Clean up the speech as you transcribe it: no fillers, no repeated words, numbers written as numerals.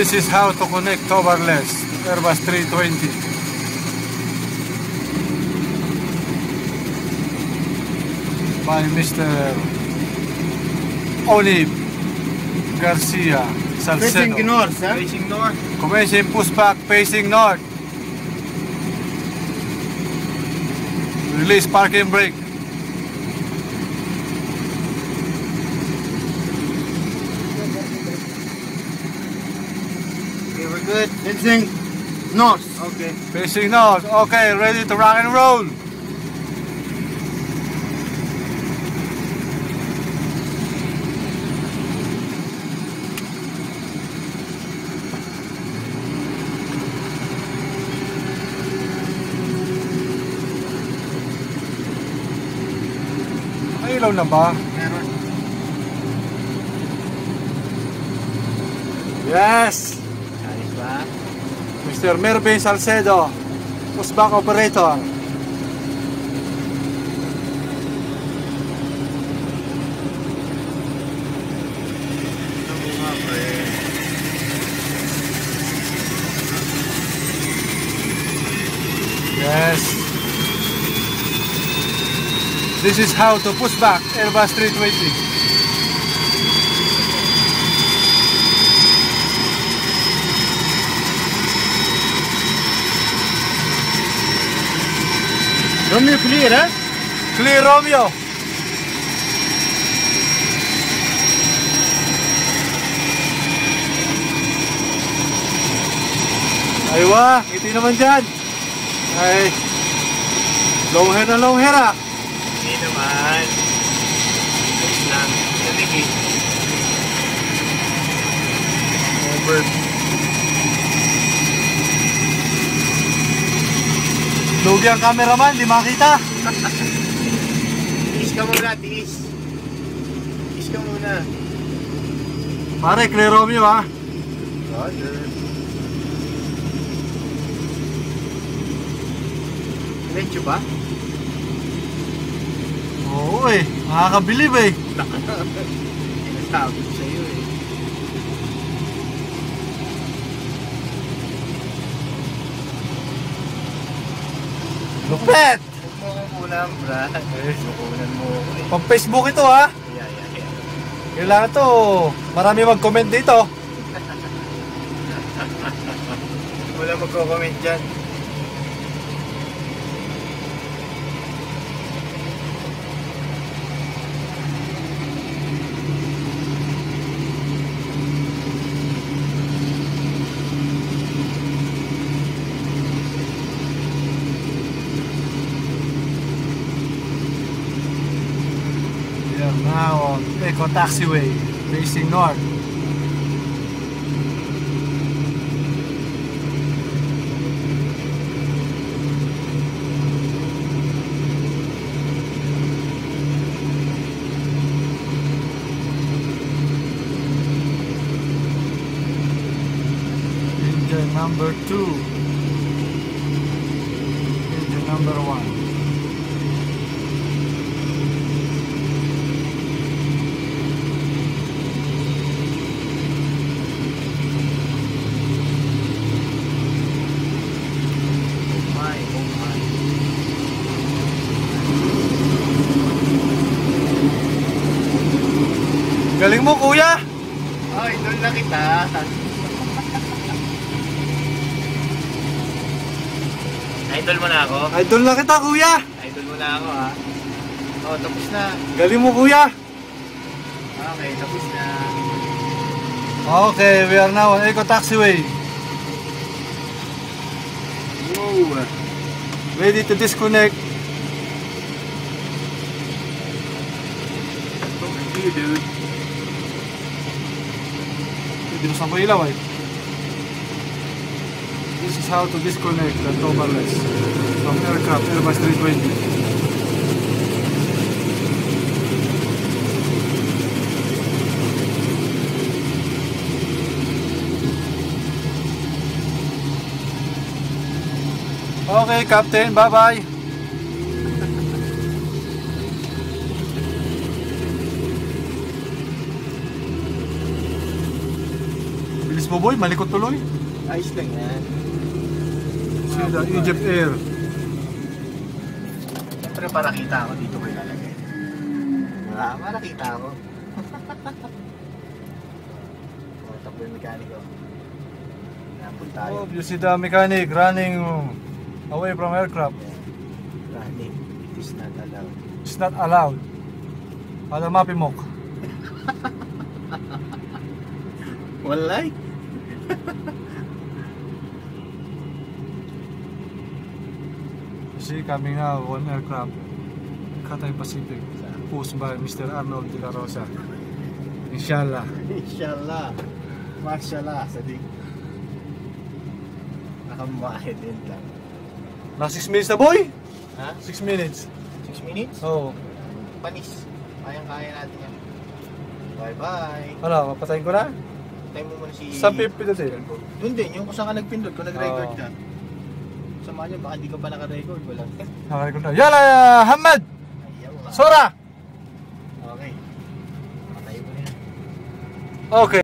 This is how to connect towerless Airbus 320 by Mr. Olive Garcia Salcedo. Facing north, huh? Facing north. Commencing pushback facing north. Release parking brake. Okay, we're good. Facing north. Okay. Facing north. Okay, ready to rock and roll. May ilaw na ba? Meron. Yes! Ayos ba? Mr. Mervin Salcedo, pushback operator. Ito mga pre. Yes. This is how to push back Airbus 320. Romeo clear, huh? Clear Romeo. Aywa, ngiti naman dyan. Ay, long hair na long hair ah. Hindi naman. Ayos lang. Naligid. Over. Lugi ang cameraman, di makita. Tiis ka muna, tiis. Tiis ka muna. Pare, clear Romeo ah. Roger. Diretso ba? Oo eh, nakakabilib eh. Sinasabi ko sa'yo eh. Lupet! Huwag mo ko muna, Brad. Sukunan mo ako eh. Pang Facebook ito ha. Yeah. Kailangan to, marami mag-comment dito. Wala magko-comment dyan. We are now on Eco Taxiway, facing north. Engine number 2. Engine number 1. Oh my. Galing mo kuya! Ay, doon na kita. Idol mo na ako? Idol na kita kuya! Idol mo na ako ha. Oh, tapos na. Galing mo kuya! Okay, tapos na. Okay, we are now on Eco Taxiway. Whoa. Ready to disconnect. Thank you, dude. Dinusan ko ilaw eh. This is how to disconnect the towerless from aircraft Airbus 320. Okay, Captain. Bye-bye. Bilis mo boy, malikot tuloy. Ayos lang yan. Sila, Egypt Air. Siyempre para kita ako dito ko ilalagay. Para kita ako. Takbo yung mekaniko. Napun tayo. Oh, you see the mechanic running away from aircraft. Running. It is not allowed. It's not allowed. Para mapimok. Walay. See, coming now, one aircraft. Cathay Pacific. Pushed by Mr. Arnold de la Rosa. Inshallah. Inshallah. Mashallah. Sadik. Nakamahid din lang. Last 6 minutes na boy? Ha? 6 minutes. 6 minutes? Oo. Panis. Kayang-kaya natin yan. Bye-bye. Ano, papatayin ko na? Tayo mo muna si... Sa pindutin. Doon din, yung kung saan ka nagpindot, kung nag-record Oo. ka. Sama niya, baka di ka pa naka-record. Wala. Nakarecord na. Yala, Hamad! Ayaw. Sora! Okay. Patayo mo na yan. Okay.